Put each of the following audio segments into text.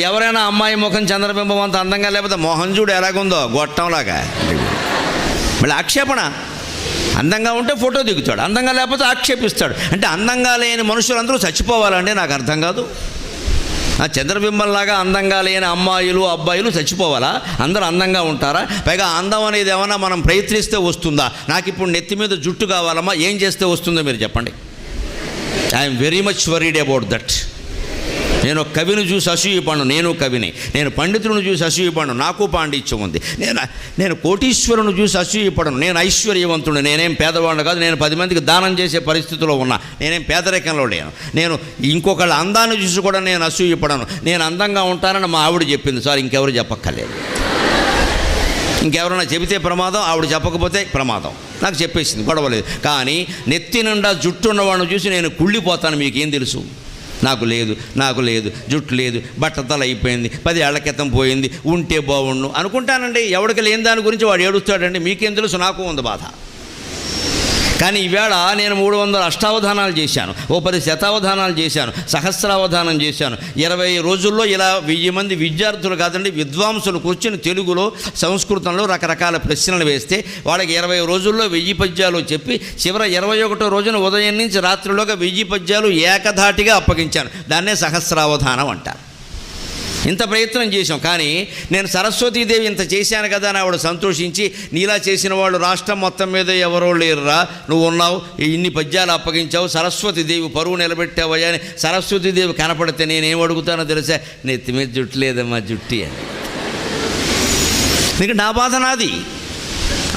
ఎవరైనా అమ్మాయి ముఖం చంద్రబింబం అంత అందంగా లేకపోతే మోహన్ చూడు ఎలాగుందో గొట్టంలాగా, మళ్ళీ ఆక్షేపణ. అందంగా ఉంటే ఫోటో దిగుతాడు, అందంగా లేకపోతే ఆక్షేపిస్తాడు. అంటే అందంగా లేని మనుషులందరూ చచ్చిపోవాలంటే నాకు అర్థం కాదు. ఆ చంద్రబింబంలాగా అందంగా లేని అమ్మాయిలు అబ్బాయిలు చచ్చిపోవాలా? అందరూ అందంగా ఉంటారా? పైగా అందం అనేది ఏమన్నా మనం ప్రయత్నిస్తే వస్తుందా? నాకు ఇప్పుడు నెత్తి మీద జుట్టు కావాలమ్మా, ఏం చేస్తే వస్తుందో మీరు చెప్పండి. I'm very much worried about that. నేను కవిని చూసి అసూయపడను, నేను కవిని. నేను పండితులను చూసి అసూయపడను, నాకు పాండిత్యం ఉంది. నేను కోటీశ్వరుని చూసి అసూయపడను, నేను ఐశ్వర్యవంతుడు. నేనేం పేదవాడిని కాదు, నేను 10 మందికి దానం చేసే పరిస్థితిలో ఉన్నా. నేనేం పేదరికంలో లేను. నేను ఇంకొకళ్ళ అందాన్ని చూసి కూడా నేను అసూయపడను. నేను అందంగా ఉంటానని మా ఆవిడ చెప్పింది సార్, ఇంకెవరు చెప్పక్కర్లేదు. ఇంకెవరైనా చెబితే ప్రమాదం, ఆవిడ చెప్పకపోతే ప్రమాదం. నాకు చెప్పేసింది, గొడవలేదు. కానీ నెత్తి నిండా జుట్టు ఉన్నవాడిని చూసి నేను కుళ్ళిపోతాను. మీకేం తెలుసు? నాకు లేదు జుట్టు లేదు, బట్టతల అయిపోయింది, 10 ఏళ్ల క్రితం పోయింది, ఉంటే బాగుండు అనుకుంటానండి. ఎవడికి లేని దాని గురించి వాడు ఏడుస్తాడండి. మీకేం తెలుసు? నాకు ఉంది బాధ. కానీ ఈవేళ నేను 300 అష్టావధానాలు చేశాను, 10 శతావధానాలు చేశాను, సహస్రావధానం చేశాను. 20 రోజుల్లో ఇలా 1000 మంది విద్యార్థులు కాదండి, విద్వాంసులు కూర్చొని తెలుగులో సంస్కృతంలో రకరకాల ప్రశ్నలు వేస్తే వాళ్ళకి 20 రోజుల్లో 1000 పద్యాలు చెప్పి చివరి 21వ రోజున ఉదయం నుంచి రాత్రిలోగా 1000 పద్యాలు ఏకధాటిగా అప్పగించాను. దాన్నే సహస్రావధానం అంటారు. ఇంత ప్రయత్నం చేశాం. కానీ నేను సరస్వతీదేవి ఇంత చేశాను కదా అని ఆవిడ సంతోషించి, నీలా చేసిన వాళ్ళు రాష్ట్రం మొత్తం మీద ఎవరో లేరురా, నువ్వు ఉన్నావు, ఇన్ని పద్యాలు అప్పగించావు, సరస్వతీదేవి పరువు నిలబెట్టావయ్యా అని సరస్వతీదేవి కనపడితే నేనేం అడుగుతానో తెలుసా? నెత్తి మీద జుట్టు లేదమ్మా జుట్టి అని. నీకు నా బాధ నాది.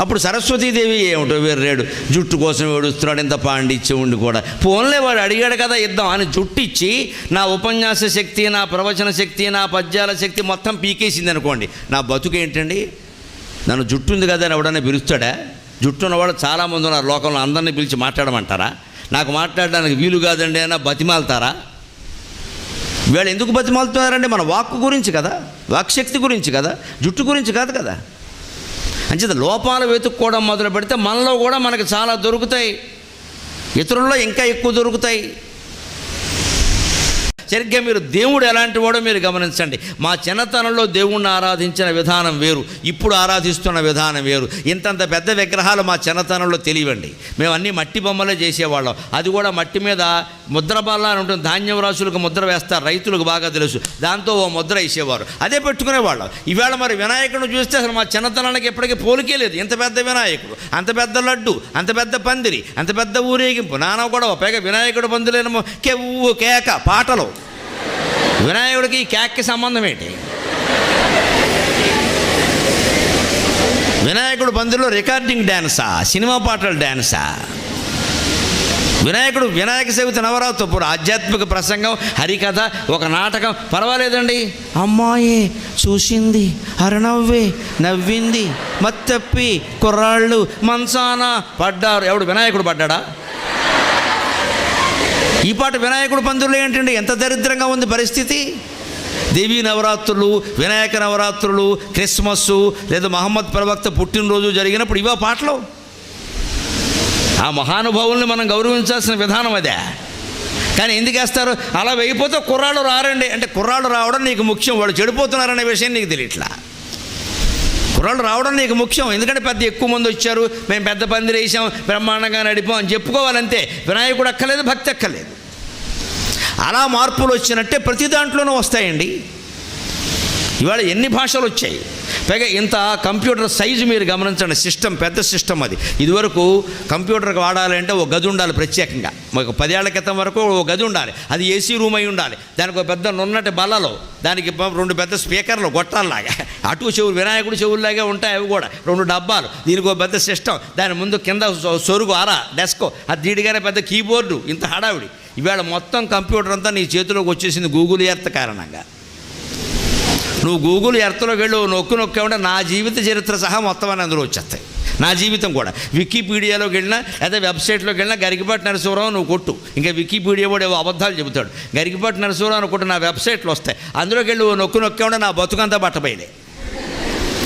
అప్పుడు సరస్వతీదేవి ఏమిటో వేర్రేడు జుట్టు కోసం ఏడుస్తున్నాడు, ఇంత పాండిత్యం ఉండి కూడా. పోన్లే వాడు అడిగాడు కదా ఇద్దాం అని జుట్టు ఇచ్చి నా ఉపన్యాస శక్తి, నా ప్రవచన శక్తి, నా పద్యాల శక్తి మొత్తం పీకేసింది అనుకోండి. నా బతుకు ఏంటండి? నన్ను జుట్టు ఉంది కదా అని ఎవడన్నా పిలుస్తాడా? జుట్టు ఉన్నవాడు చాలామంది ఉన్నారు లోకంలో, అందరినీ పిలిచి మాట్లాడమంటారా? నాకు మాట్లాడడానికి వీలు కాదండి అన్న బతిమాలుతారా? వీళ్ళు ఎందుకు బతిమాలుతున్నారండి? మన వాక్కు గురించి కదా, వాక్శక్తి గురించి కదా, జుట్టు గురించి కాదు కదా. అంచేత లోపాలు వెతుక్కోవడం మొదలు పెడితే మనలో కూడా మనకు చాలా దొరుకుతాయి, ఇతరుల్లో ఇంకా ఎక్కువ దొరుకుతాయి. సరిగ్గా మీరు దేవుడు ఎలాంటి వాడో మీరు గమనించండి. మా చిన్నతనంలో దేవుణ్ణి ఆరాధించిన విధానం వేరు, ఇప్పుడు ఆరాధిస్తున్న విధానం వేరు. ఇంతంత పెద్ద విగ్రహాలు మా చిన్నతనంలో తెలియవండి. మేము అన్నీ మట్టి బొమ్మలే చేసేవాళ్ళం. అది కూడా మట్టి మీద ముద్ర బల్ల అని ఉంటుంది, ధాన్యం రాసులకు ముద్ర వేస్తారు, రైతులకు బాగా తెలుసు. దాంతో ఓ ముద్ర వేసేవారు, అదే పెట్టుకునేవాళ్ళం. ఈవేళ మరి వినాయకుడిని చూస్తే అసలు మా చిన్నతనానికి ఎప్పటికీ పోలికే లేదు. ఇంత పెద్ద వినాయకుడు, అంత పెద్ద లడ్డు, అంత పెద్ద పందిరి, అంత పెద్ద ఊరేగింపు, నానా గొడవ. పైగా వినాయకుడు పందిలేమో కెవ్వు కేక పాటలు. వినాయకుడికి కేక్కి సంబంధం ఏంటి? వినాయకుడు పందిరిలో రికార్డింగ్ డ్యాన్సా, సినిమా పాటల డ్యాన్సా? వినాయక చవితి నవరాత్రి ఆధ్యాత్మిక ప్రసంగం, హరికథ, ఒక నాటకం పర్వాలేదండి. అమ్మాయి చూసింది అరనవ్వే నవ్వింది, మత్తప్పి కుర్రాళ్ళు మంచాన పడ్డారు. ఎవడు వినాయకుడు పడ్డాడా? ఈ పాట వినాయకుడు పందిరిలో ఏంటండి? ఎంత దరిద్రంగా ఉంది పరిస్థితి. దేవీ నవరాత్రులు, వినాయక నవరాత్రులు, క్రిస్మస్సు లేదా మహమ్మద్ ప్రవక్త పుట్టినరోజు జరిగినప్పుడు ఇవా పాటలు. ఆ మహానుభావుల్ని మనం గౌరవించాల్సిన విధానం అదే. కానీ ఎందుకు వేస్తారు? అలా వేయిపోతే కుర్రాళ్ళు రారండి అంటే, కుర్రాళ్ళు రావడం నీకు ముఖ్యం, వాళ్ళు చెడిపోతున్నారనే విషయం నీకు తెలియట్లా. కుర్రాళ్ళు రావడం నీకు ముఖ్యం, ఎందుకంటే పెద్ద ఎక్కువ మంది వచ్చారు, మేము పెద్ద పందిరి వేసాం, బ్రహ్మాండంగా నడిపాం అని చెప్పుకోవాలంతే. వినాయకుడు అక్కర్లేదు, భక్తి అక్కర్లేదు. అలా మార్పులు వచ్చినట్టే ప్రతి దాంట్లోనూ వస్తాయండి. ఇవాళ ఎన్ని భాషలు వచ్చాయి, పైగా ఇంత కంప్యూటర్ సైజు మీరు గమనించండి. సిస్టమ్ పెద్ద సిస్టమ్ అది. ఇదివరకు కంప్యూటర్కి వాడాలంటే ఒక గది ఉండాలి ప్రత్యేకంగా. ఒక 10 ఏళ్ల క్రితం వరకు ఒక గది ఉండాలి, అది ఏసీ రూమ్ అయి ఉండాలి. దానికి ఒక పెద్ద నున్నటి బల్లలో, దానికి 2 పెద్ద స్పీకర్లు గొట్టాలలాగా, అటు చెవులు వినాయకుడు చెవుల్లాగే ఉంటాయి అవి కూడా, 2 డబ్బాలు, దీనికి ఒక పెద్ద సిస్టమ్, దాని ముందు కింద సొరుగు డెస్కో, అది దీడిగానే పెద్ద కీబోర్డు, ఇంత హడావిడి. ఇవాళ మొత్తం కంప్యూటర్ అంతా నీ చేతిలోకి వచ్చేసింది గూగుల్ ఎర్త్ కారణంగా. నువ్వు గూగుల్ ఎర్త్లోకి వెళ్ళి నొక్కామంటే నా జీవిత చరిత్ర సహా మొత్తం అని అందులో వచ్చేస్తాయి. నా జీవితం కూడా. వికీపీడియాలోకి వెళ్ళినా లేదా వెబ్సైట్లోకి వెళ్ళినా గరికపాటి నరసింహరావు నువ్వు కొట్టు, ఇంకా వికీపీడియా కూడా ఏవో అబద్ధాలు చెబుతాడు. గరికపాటి నరసింహరావు అనుకుంటే నా వెబ్సైట్లు వస్తాయి, అందులోకి వెళ్ళి నొక్కామంటే నా బతుకంతా బట్టబయలే.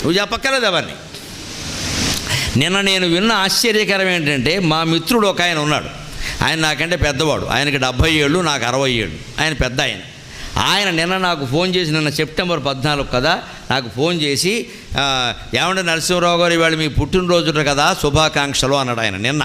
నువ్వు చెప్పక్కర్లేదు అవన్నీ. నిన్న నేను విన్న ఆశ్చర్యకరం ఏంటంటే, మా మిత్రుడు ఒక ఆయన ఉన్నాడు, ఆయన నాకంటే పెద్దవాడు, ఆయనకి 70 ఏళ్ళు, నాకు 60 ఏళ్ళు. ఆయన పెద్ద ఆయన. ఆయన నిన్న నాకు ఫోన్ చేసి, నిన్న సెప్టెంబర్ 14 కదా, నాకు ఫోన్ చేసి ఏమంటే నరసింహరావు గారు ఇవాళ మీ పుట్టినరోజు కదా, శుభాకాంక్షలు అన్నాడు ఆయన నిన్న.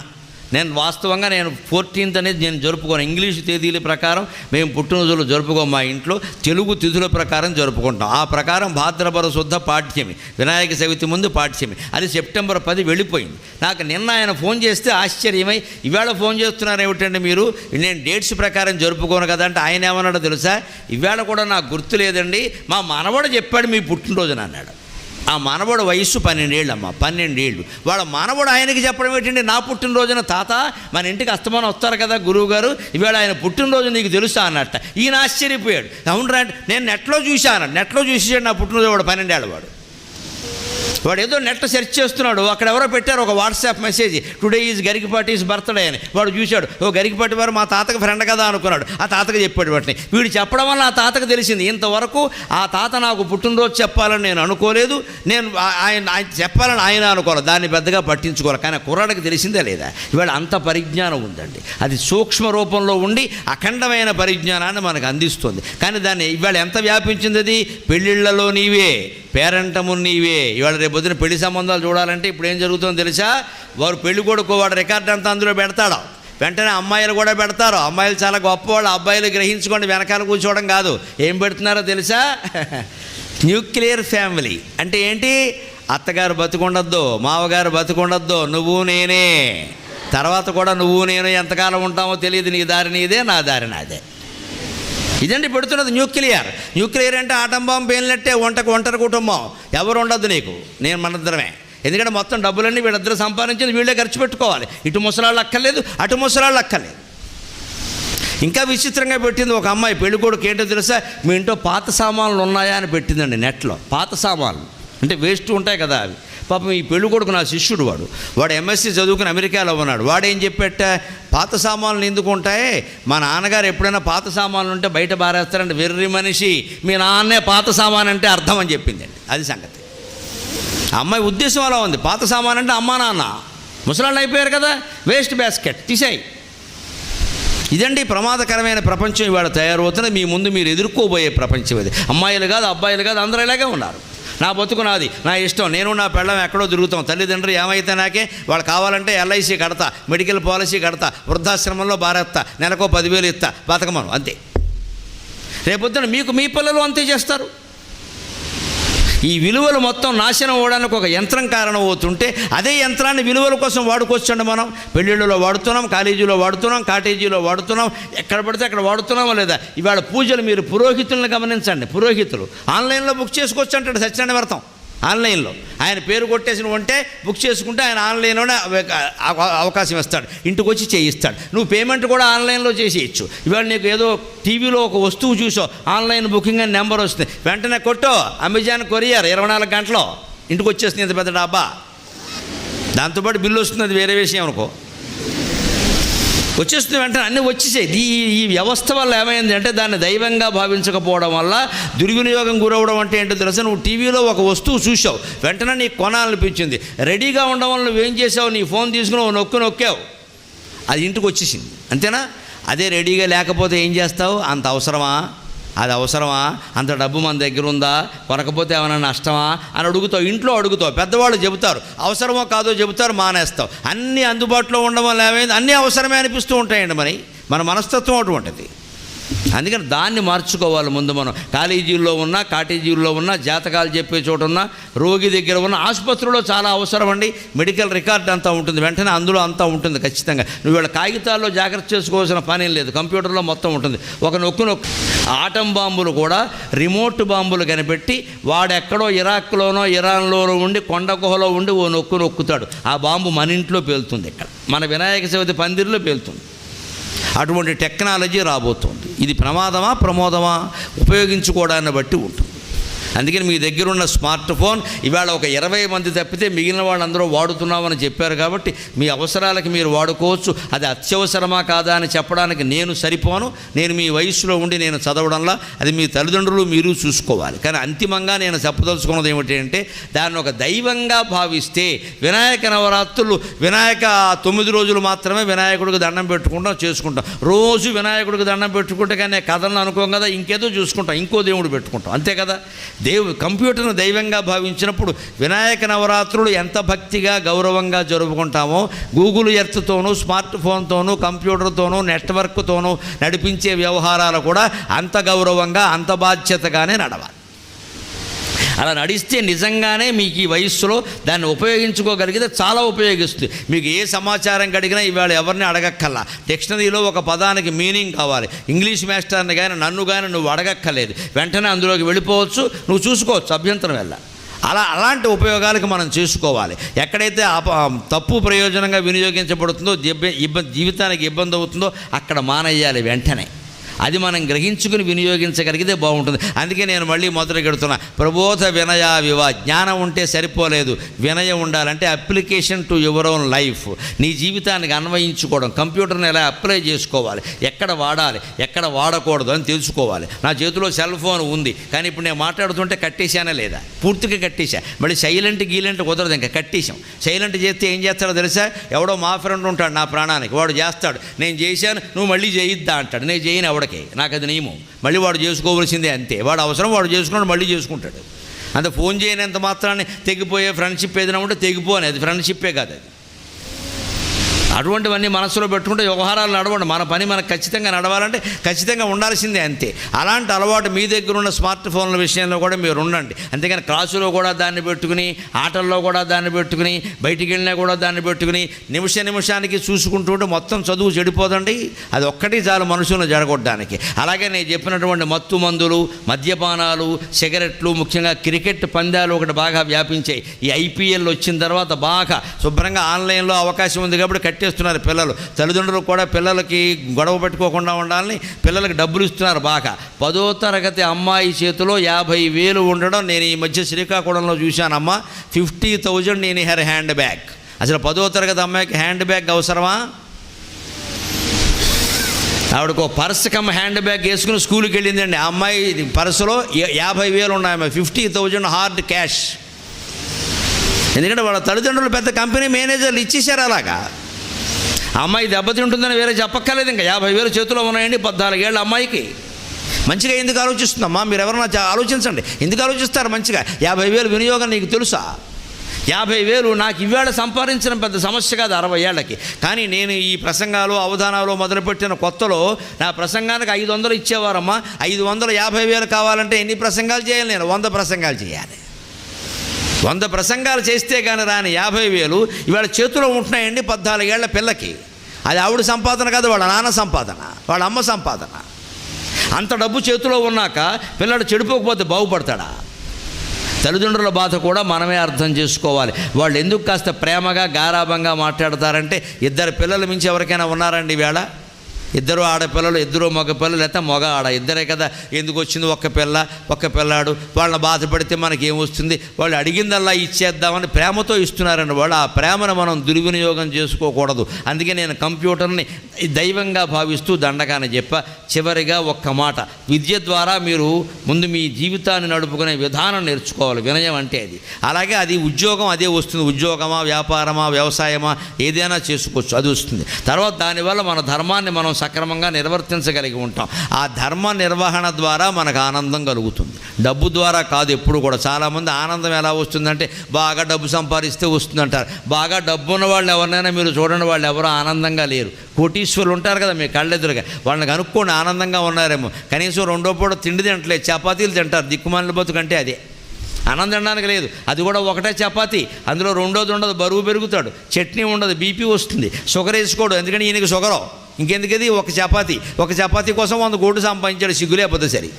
నేను వాస్తవంగా 14th అనేది నేను జరుపుకోను. ఇంగ్లీషు తేదీల ప్రకారం మేము పుట్టినరోజులు జరుపుకోం. మా ఇంట్లో తెలుగు తిథుల ప్రకారం జరుపుకుంటాం. ఆ ప్రకారం భాద్రపద శుద్ధ పాఠ్యమి, వినాయక చవితి ముందు పాఠ్యమి, అది సెప్టెంబర్ 10 వెళ్ళిపోయింది. నాకు నిన్న ఆయన ఫోన్ చేస్తే ఆశ్చర్యమై, ఇవాళ ఫోన్ చేస్తున్నారు ఏమిటండి మీరు, నేను డేట్స్ ప్రకారం జరుపుకోను కదా అంటే ఆయన ఏమన్నాడో తెలుసా, ఇవాళ కూడా నాకు గుర్తు లేదండి, మా మనవడు చెప్పాడు మీ పుట్టినరోజున అన్నాడు. ఆ మనవడు వయస్సు 12 ఏళ్ళమ్మా, 12 ఏళ్ళు. వాళ్ళ మనవడు ఆయనకి చెప్పడం ఏంటండి, నా పుట్టినరోజున తాత మన ఇంటికి అస్తమానం వస్తారు కదా గురువు గారు, ఇవాళ ఆయన పుట్టినరోజు నీకు తెలుసా అన్నట్ట. ఈయన ఆశ్చర్యపోయాడు. అవునరా అంటే నేను నెట్లో చూశాను, నెట్లో చూసాడు నా పుట్టినరోజు. వాడు 12 ఏళ్ళ వాడు ఏదో నెట్ సెర్చ్ చేస్తున్నాడు, అక్కడ ఎవరో పెట్టారు ఒక WhatsApp message, today is Garikapati's birthday అని. వాడు చూశాడు, ఓ గరికపాటి వారు మా తాతకు ఫ్రెండ్ కదా అనుకున్నాడు. ఆ తాతకు చెప్పాడు వాటిని. వీడు చెప్పడం వల్ల ఆ తాతకు తెలిసింది, ఇంతవరకు ఆ తాత నాకు పుట్టినరోజు చెప్పాలని నేను అనుకోలేదు, నేను ఆయన చెప్పాలని ఆయన అనుకోలేదు, దాన్ని పెద్దగా పట్టించుకోవాలి. కానీ కుర్రాడికి తెలిసిందే లేదా, ఇవాళ అంత పరిజ్ఞానం ఉందండి. అది సూక్ష్మ రూపంలో ఉండి అఖండమైన పరిజ్ఞానాన్ని మనకు అందిస్తుంది. కానీ దాన్ని ఇవాళ ఎంత వ్యాపించింది, అది పెళ్ళిళ్ళలో నీవే, పేరంటము నీవే. ఇవాళ రేపు పొద్దున పెళ్లి సంబంధాలు చూడాలంటే ఇప్పుడు ఏం జరుగుతుందో తెలుసా, వారు పెళ్లి కొడుకు వాడు రికార్డ్ అంతా అందులో పెడతాడు, వెంటనే అమ్మాయిలు కూడా పెడతారు. అమ్మాయిలు చాలా గొప్పవాళ్ళు, అబ్బాయిలు గ్రహించుకోండి, వెనకాల కూర్చోవడం కాదు. ఏం పెడుతున్నారో తెలుసా, న్యూక్లియర్ ఫ్యామిలీ అంటే ఏంటి, అత్తగారు బతుకుండద్దు, మావగారు బతుకుండద్దు, నువ్వు నేనే, తర్వాత కూడా నువ్వు నేను ఎంతకాలం ఉంటామో తెలియదు, నీ దారి నీదే, నా దారి నాదే. ఇదండి పెడుతున్నది న్యూక్లియర్ అంటే ఆటం బాంబు పేలినట్టే, ఒంటరి కుటుంబం, ఎవరు ఉండద్దు నీకు, నేను మనిద్దరమే. ఎందుకంటే మొత్తం డబ్బులన్నీ వీళ్ళిద్దరు సంపాదించింది వీళ్ళే ఖర్చు పెట్టుకోవాలి. ఇటు ముసలాళ్ళు అక్కర్లేదు, అటు ముసలాళ్ళు అక్కర్లేదు. ఇంకా విచిత్రంగా పెట్టింది ఒక అమ్మాయి, పెళ్ళికొడుకు ఏంటో తెలుసా, మీ ఇంట్లో పాత సామాన్లు ఉన్నాయా అని పెట్టిందండి నెట్లో. పాత సామాన్లు అంటే వేస్ట్ ఉంటాయి కదా అవి. పాపం ఈ పెళ్ళికొడుకు నా శిష్యుడు, వాడు ఎంఎస్సీ చదువుకుని అమెరికాలో ఉన్నాడు. వాడేం చెప్పేట, పాత సామాన్లు ఎందుకు ఉంటాయి, మా నాన్నగారు ఎప్పుడైనా పాత సామాన్లు ఉంటే బయట బారేస్తారంటే, వెర్రి మనిషి, మీ నాన్నే పాత సామాన్ అంటే అర్థం అని చెప్పిందండి. అది సంగతి. ఆ అమ్మాయి ఉద్దేశం అలా ఉంది, పాత సామాన్ అంటే అమ్మా నాన్న ముసలాళ్ళు అయిపోయారు కదా, వేస్ట్ బాస్కెట్ తీసేయి. ఇదండి ప్రమాదకరమైన ప్రపంచం ఇవాళ తయారవుతున్నది. మీ ముందు మీరు ఎదుర్కోబోయే ప్రపంచం ఇది. అమ్మాయిలు కాదు, అబ్బాయిలు కాదు, అందరూ ఇలాగే ఉన్నారు. నా బతుకు నాది, నా ఇష్టం, నేను నా పెళ్ళం ఎక్కడో తిరుగుతాం, తల్లిదండ్రులు ఏమైతే నాకే, వాళ్ళు కావాలంటే ఎల్ఐసి కడతా, మెడికల్ పాలసీ కడతా, వృద్ధాశ్రమంలో బారేస్తా, నెలకో 10,000 ఇస్తా, బతకమను అంతే. రేపొద్దున మీకు మీ పిల్లలు అంతే చేస్తారు. ఈ విలువలు మొత్తం నాశనం అవ్వడానికి ఒక యంత్రం కారణం అవుతుంటే, అదే యంత్రాన్ని విలువల కోసం వాడుకోవచ్చండి. మనం పెళ్ళిళ్ళలో వాడుతున్నాం, కాలేజీలో వాడుతున్నాం, కాటేజీలో వాడుతున్నాం, ఎక్కడ పడితే అక్కడ వాడుతున్నామా లేదా. ఇవాళ పూజలు మీరు పురోహితులను గమనించండి, పురోహితులు ఆన్లైన్లో బుక్ చేసుకోవచ్చు అంటాడు సత్యనారాయణ వ్రతం. ఆన్లైన్లో ఆయన పేరు కొట్టేసిన ఉంటే బుక్ చేసుకుంటే ఆయన ఆన్లైన్లోనే అవకాశం ఇస్తాడు, ఇంటికి వచ్చి చేయిస్తాడు. నువ్వు పేమెంట్ కూడా ఆన్లైన్లో చేసేయచ్చు. ఇవాళ నీకు ఏదో టీవీలో ఒక వస్తువు చూసో, ఆన్లైన్ బుకింగ్ అని నెంబర్ వస్తుంది, వెంటనే కొట్టో, అమెజాన్ కొరియర్ 24 గంటలో ఇంటికి వచ్చేస్తుంది ఇంత పెద్ద డబ్బా. దాంతోపాటు బిల్లు వస్తుంది, అది వేరే విషయం అనుకో, వచ్చేస్తుంది వెంటనే, అన్నీ వచ్చేసాయి. ఈ వ్యవస్థ వల్ల ఏమైంది అంటే, దాన్ని దైవంగా భావించకపోవడం వల్ల దుర్వినియోగం గురవడం. అంటే ఏంటో తెలుసా, నువ్వు టీవీలో ఒక వస్తువు చూసావు, వెంటనే నీకు కొనాలనిపించింది, రెడీగా ఉండడం వల్ల నువ్వేం చేసావు, నీ ఫోన్ తీసుకుని నొక్కావు, అది ఇంటికి వచ్చేసింది, అంతేనా. అదే రెడీగా లేకపోతే ఏం చేస్తావు, అంత అవసరమా, అది అవసరమా, అంత డబ్బు మన దగ్గర ఉందా, కొనకపోతే ఏమైనా నష్టమా అని అడుగుతావు, ఇంట్లో అడుగుతావు. పెద్దవాళ్ళు చెబుతారు, అవసరమో కాదో చెబుతారు, మానేస్తావు. అన్నీ అందుబాటులో ఉండడం వల్ల ఏమైంది, అన్నీ అవసరమే అనిపిస్తూ ఉంటాయండి. మన మనస్తత్వం అటువంటిది. అందుకని దాన్ని మార్చుకోవాలి ముందు మనం. కాలేజీల్లో ఉన్నా, కాటేజీల్లో ఉన్నా, జాతకాలు చెప్పే చోట ఉన్నా, రోగి దగ్గర ఉన్న, ఆసుపత్రిలో చాలా అవసరం అండి. మెడికల్ రికార్డ్ అంతా ఉంటుంది, వెంటనే అందులో అంతా ఉంటుంది ఖచ్చితంగా. నువ్వు వీళ్ళ కాగితాల్లో జాగ్రత్త చేసుకోవాల్సిన పని లేదు, కంప్యూటర్లో మొత్తం ఉంటుంది. ఒక నొక్కు ఆటం బాంబులు కూడా రిమోట్ బాంబులు కనిపెట్టి, వాడెక్కడో ఇరాక్లోనో ఇరాన్లోనో ఉండి కొండ గుహలో ఉండి ఓ నొక్కుతాడు, ఆ బాంబు మన ఇంట్లో పేలుతుంది, ఇక్కడ మన వినాయక చవితి పందిరిలో పేలుతుంది. అటువంటి టెక్నాలజీ రాబోతోంది. ఇది ప్రమాదమా ప్రమోదమా ఉపయోగించుకోవడాన్ని బట్టి ఉంటుంది. అందుకని మీ దగ్గర ఉన్న స్మార్ట్ ఫోన్ ఇవాళ ఒక 20 మంది తప్పితే మిగిలిన వాళ్ళందరూ వాడుతున్నామని చెప్పారు కాబట్టి మీ అవసరాలకి మీరు వాడుకోవచ్చు. అది అత్యవసరమా కాదా అని చెప్పడానికి నేను సరిపోను. నేను మీ వయసులో ఉండి నేను చదవడంలా అది మీ తల్లిదండ్రులు మీరు చూసుకోవాలి. కానీ అంతిమంగా నేను చెప్పదలుచుకున్నది ఏమిటి అంటే దాన్ని ఒక దైవంగా భావిస్తే వినాయక నవరాత్రులు వినాయక 9 రోజులు మాత్రమే వినాయకుడికి దండం పెట్టుకుంటాం చేసుకుంటాం. రోజు వినాయకుడికి దండం పెట్టుకుంటే కానీ కథలను అనుకోం కదా, ఇంకేదో చూసుకుంటాం, ఇంకో దేవుడు పెట్టుకుంటాం, అంతే కదా. కంప్యూటర్ను దైవంగా భావించినప్పుడు వినాయక నవరాత్రులు ఎంత భక్తిగా గౌరవంగా జరుపుకుంటామో గూగుల్ ఎర్త్తోనూ స్మార్ట్ ఫోన్తోనూ కంప్యూటర్తోనూ నెట్వర్క్తోనూ నడిపించే వ్యవహారాలు కూడా అంత గౌరవంగా అంత బాధ్యతగానే నడవాలి. అలా నడిస్తే నిజంగానే మీకు ఈ వయస్సులో దాన్ని ఉపయోగించుకోగలిగితే చాలా ఉపయోగిస్తుంది. మీకు ఏ సమాచారం కడిగినా ఇవాళ ఎవరిని అడగక్కల్లా. డిక్షనరీలో ఒక పదానికి మీనింగ్ కావాలి, ఇంగ్లీష్ మాస్టర్ని కానీ నన్ను కానీ నువ్వు అడగక్కర్లేదు, వెంటనే అందులోకి వెళ్ళిపోవచ్చు, నువ్వు చూసుకోవచ్చు, అభ్యంతరం వెళ్ళ. అలాంటి ఉపయోగాలకు మనం చేసుకోవాలి. ఎక్కడైతే తప్పు ప్రయోజనంగా వినియోగించబడుతుందో జీవితానికి ఇబ్బంది అవుతుందో అక్కడ మానేయాలి వెంటనే. అది మనం గ్రహించుకుని వినియోగించగలిగితే బాగుంటుంది. అందుకే నేను మళ్ళీ మొదలుపెడుతున్నా, ప్రబోధ వినయ వివా. జ్ఞానం ఉంటే సరిపోలేదు, వినయం ఉండాలంటే application to your own life. నీ జీవితానికి అన్వయించుకోవడం, కంప్యూటర్ని ఎలా అప్లై చేసుకోవాలి, ఎక్కడ వాడాలి ఎక్కడ వాడకూడదు అని తెలుసుకోవాలి. నా చేతిలో సెల్ ఫోన్ ఉంది కానీ ఇప్పుడు నేను మాట్లాడుతుంటే కట్టేశానే లేదా, పూర్తిగా కట్టేశా. మళ్ళీ సైలెంట్ కుదరదు, ఇంకా కట్టేశాం. సైలెంట్ చేస్తే ఏం చేస్తాడో తెలుసా, ఎవడో మా ఫ్రెండ్ ఉంటాడు నా ప్రాణానికి, వాడు చేస్తాడు, నేను చేశాను నువ్వు మళ్ళీ చేయిద్దా అంటాడు. నేను చేయను, ఎవడ నాకు అది నియమం, మళ్ళీ వాడు చేసుకోవలసిందే అంతే. వాడు అవసరం వాడు చేసుకున్నాడు, మళ్ళీ చేసుకుంటాడు. అంత ఫోన్ చేయనంత మాత్రాన్ని తెగిపోయే ఫ్రెండ్షిప్ ఏదైనా ఉంటే తెగిపోని, అది ఫ్రెండ్షిప్పే కాదు అది. అటువంటివన్నీ మనసులో పెట్టుకుంటే వ్యవహారాలు నడవండి. మన పని మనకు ఖచ్చితంగా నడవాలంటే ఖచ్చితంగా ఉండాల్సిందే అంతే. అలాంటి అలవాటు మీ దగ్గర ఉన్న స్మార్ట్ ఫోన్ల విషయంలో కూడా మీరు ఉండండి. అంతేగాని క్లాసులో కూడా దాన్ని పెట్టుకుని, ఆటల్లో కూడా దాన్ని పెట్టుకుని, బయటికి వెళ్ళినా కూడా దాన్ని పెట్టుకుని నిమిషానికి చూసుకుంటూ ఉంటే మొత్తం చదువు చెడిపోదండి. అది ఒక్కటి చాలు మనుషులను జడగొట్టడానికి. అలాగే నేను చెప్పినటువంటి మత్తు మందులు, మద్యపానాలు, సిగరెట్లు, ముఖ్యంగా క్రికెట్ పందాలు ఒకటి బాగా వ్యాపించాయి. ఈ IPL వచ్చిన తర్వాత బాగా శుభ్రంగా ఆన్లైన్లో అవకాశం ఉంది కాబట్టి కట్టేస్తున్నారు పిల్లలు. తల్లిదండ్రులు కూడా పిల్లలకి గొడవ పెట్టుకోకుండా ఉండాలని పిల్లలకి డబ్బులు ఇస్తున్నారు బాగా. 10వ తరగతి అమ్మాయి చేతిలో 50,000 ఉండడం నేను ఈ మధ్య శ్రీకాకుళంలో చూశానమ్మా. 50,000 నేను హెర్ హ్యాండ్ బ్యాగ్. అసలు 10వ తరగతి అమ్మాయికి హ్యాండ్ బ్యాగ్ అవసరమా? ఆవిడకు పర్స్ కమ్ హ్యాండ్ బ్యాగ్ వేసుకుని స్కూల్కి వెళ్ళిందండి. ఆ అమ్మాయి పర్సులో 50,000 ఉన్నాయి, 50,000 హార్డ్ క్యాష్. ఎందుకంటే వాళ్ళ తల్లిదండ్రులు పెద్ద కంపెనీ మేనేజర్లు ఇచ్చేశారు. అలాగా అమ్మాయి దెబ్బతింటుందని వేరే చెప్పక్కర్లేదు. ఇంకా 50,000 చేతిలో ఉన్నాయండి 14 ఏళ్ళ అమ్మాయికి. మంచిగా ఎందుకు ఆలోచిస్తుందమ్మా? మీరు ఎవరన్నా ఆలోచించండి, ఎందుకు ఆలోచిస్తారు మంచిగా? 50,000 వినియోగం నీకు తెలుసా? 50,000 నాకు ఇవాళ సంపాదించడం పెద్ద సమస్య కాదు 60 ఏళ్ళకి. కానీ నేను ఈ ప్రసంగాలు అవధానాలు మొదలుపెట్టిన కొత్తలో నా ప్రసంగానికి 500 ఇచ్చేవారమ్మా. 500 50,000 కావాలంటే ఎన్ని ప్రసంగాలు చేయాలి? నేను 100 ప్రసంగాలు చేయాలి. 100 ప్రసంగాలు చేస్తే కానీ రాని 50,000 ఇవాళ చేతిలో ఉంటున్నాయండి 14 ఏళ్ల పిల్లకి. అది ఆవిడ సంపాదన కాదు, వాళ్ళ నాన్న సంపాదన, వాళ్ళ అమ్మ సంపాదన. అంత డబ్బు చేతిలో ఉన్నాక పిల్లడు చెడిపోకపోతే బాగుపడతాడా? తల్లిదండ్రుల బాధ కూడా మనమే అర్థం చేసుకోవాలి. వాళ్ళు ఎందుకు కాస్త ప్రేమగా గారాభంగా మాట్లాడతారంటే, 2 పిల్లలు మించి ఎవరికైనా ఉన్నారండి ఈవేళ? 2 ఆడపిల్లలు, 2 మగ పిల్లలు, లేకపోతే మగ ఆడ, 2 కదా. ఎందుకు వచ్చింది ఒక్క పిల్ల ఒక్క పిల్లాడు? వాళ్ళని బాధపడితే మనకేమొస్తుంది? వాళ్ళు అడిగిందల్లా ఇచ్చేద్దామని ప్రేమతో ఇస్తున్నారండి వాళ్ళు. ఆ ప్రేమను మనం దుర్వినియోగం చేసుకోకూడదు. అందుకే నేను కంప్యూటర్ని దైవంగా భావిస్తూ దండగానే చెప్పా. చివరిగా ఒక్క మాట, విద్య ద్వారా మీరు ముందు మీ జీవితాన్ని నడుపుకునే విధానం నేర్చుకోవాలి. వినయం అంటే అది. అలాగే అది ఉద్యోగం అదే వస్తుంది. ఉద్యోగమా, వ్యాపారమా, వ్యవసాయమా, ఏదైనా చేసుకోవచ్చు, అది వస్తుంది. తర్వాత దానివల్ల మన ధర్మాన్ని మనం సక్రమంగా నిర్వర్తించగలిగి ఉంటాం. ఆ ధర్మ నిర్వహణ ద్వారా మనకు ఆనందం కలుగుతుంది, డబ్బు ద్వారా కాదు ఎప్పుడు కూడా. చాలామంది ఆనందం ఎలా వస్తుందంటే బాగా డబ్బు సంపాదిస్తే వస్తుందంటారు. బాగా డబ్బు ఉన్న వాళ్ళు ఎవరినైనా మీరు చూడండి, వాళ్ళు ఎవరో ఆనందంగా లేరు. కోటీశ్వరులు ఉంటారు కదా మీ కళ్ళెదురుగా, వాళ్ళని కనుక్కోండి ఆనందంగా ఉన్నారేమో. కనీసం 2వ పూట తిండి తింటలేదు, చపాతీలు తింటారు. దిక్కుమాలిన బతుకంటే అదే. అన్నం తినడానికి లేదు, అది కూడా ఒకటే చపాతీ, అందులో 2వది ఉండదు, బరువు పెరుగుతాడు. చట్నీ ఉండదు, BP వస్తుంది. షుగర్ వేసుకోడు, ఎందుకంటే ఈయనకి షుగరు. ఇంకెందుకది? ఒక చపాతీ కోసం 100 కోట్లు సంపాదించాడు, సిగ్గులేకపోతే సరి.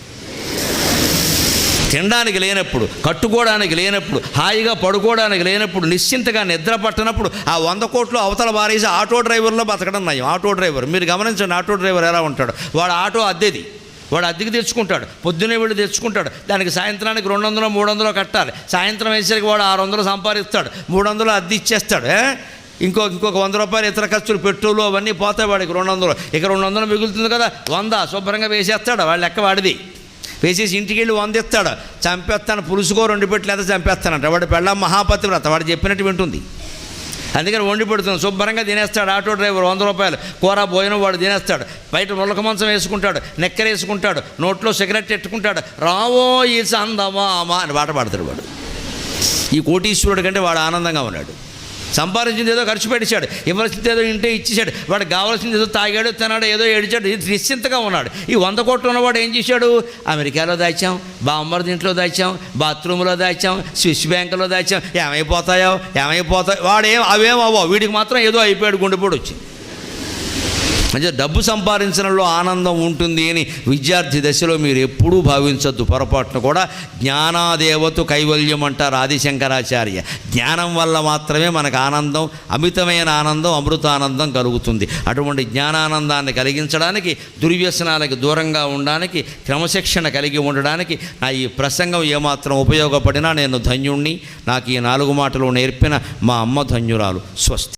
తినడానికి లేనప్పుడు, కట్టుకోవడానికి లేనప్పుడు, హాయిగా పడుకోవడానికి లేనప్పుడు, నిశ్చింతగా నిద్ర పట్టనప్పుడు ఆ 100 కోట్లు అవతల బారేసి ఆటో డ్రైవర్లో బతకడం నయం. ఆటో డ్రైవర్ మీరు గమనించండి, ఆటో డ్రైవర్ ఎలా ఉంటాడు? వాడు ఆటో అద్దెది, వాడు అద్దెకి తెచ్చుకుంటాడు, పొద్దున్నే వీళ్ళు తెచ్చుకుంటాడు, దానికి సాయంత్రానికి 200 300 కట్టాలి. సాయంత్రం వేసరికి వాడు 600 సంపాదిస్తాడు, 300 అద్దె ఇచ్చేస్తాడు. ఇంకొక 100 రూపాయలు ఇతర ఖర్చులు, పెట్రోలు అవన్నీ పోతాయి వాడికి 200. ఇక 200 మిగులుతుంది కదా, 100 శుభ్రంగా వేసేస్తాడు. వాళ్ళ లెక్క వాడిది. వేసేసి ఇంటికి వెళ్ళి 100 ఇస్తాడు. చంపేస్తాను, పులుసుకో 2 పెట్లు లేదా చంపేస్తానంట. వాడు పెళ్ళాం మహాపతివ్రత, వాడు చెప్పినట్టు వింటుంది. అందుకని వండి పెడుతున్నాడు, శుభ్రంగా తినేస్తాడు. ఆటో డ్రైవర్ 100 రూపాయలు కూర భోజనం వాడు తినేస్తాడు. బయట ముళ్ళక మంచం వేసుకుంటాడు, నెక్కర వేసుకుంటాడు, నోట్లో సిగరెట్ ఎట్టుకుంటాడు. రావో ఈ సందమామా అని పాట పాడతాడు వాడు. ఈ కోటీశ్వరుడు కంటే వాడు ఆనందంగా ఉన్నాడు. సంపాదించింది ఏదో ఖర్చు పెట్టేశాడు, ఇవ్వాల్సింది ఏదో ఇంటే ఇచ్చేశాడు, వాడికి కావాల్సింది ఏదో తాగాడు, తిన్నాడు, ఏదో ఏడిచాడు, నిశ్చింతగా ఉన్నాడు. ఈ 100 కోట్లు ఉన్నవాడు ఏం చేశాడు? అమెరికాలో దాచాం, బామ్మర్ది ఇంట్లో దాచాం, బాత్రూంలో దాచాం, స్విస్ బ్యాంకులో దాచాం. ఏమైపోతాయో. వాడేం అవేమో, వీడికి మాత్రం ఏదో అయిపోయాడు, గుండెపోటు వచ్చింది. అంటే డబ్బు సంపాదించడంలో ఆనందం ఉంటుంది అని విద్యార్థి దశలో మీరు ఎప్పుడూ భావించద్దు పొరపాటును కూడా. జ్ఞానాదేవతు కైవల్యం అంటారు ఆదిశంకరాచార్య. జ్ఞానం వల్ల మాత్రమే మనకు ఆనందం, అమితమైన ఆనందం, అమృతానందం కలుగుతుంది. అటువంటి జ్ఞానానందాన్ని కలిగించడానికి, దుర్వ్యసనాలకు దూరంగా ఉండడానికి, క్రమశిక్షణ కలిగి ఉండడానికి నా ఈ ప్రసంగం ఏమాత్రం ఉపయోగపడినా నేను ధన్యుణ్ణి. నాకు ఈ 4 మాటలు నేర్పిన మా అమ్మ ధన్యురాలు. స్వస్తి.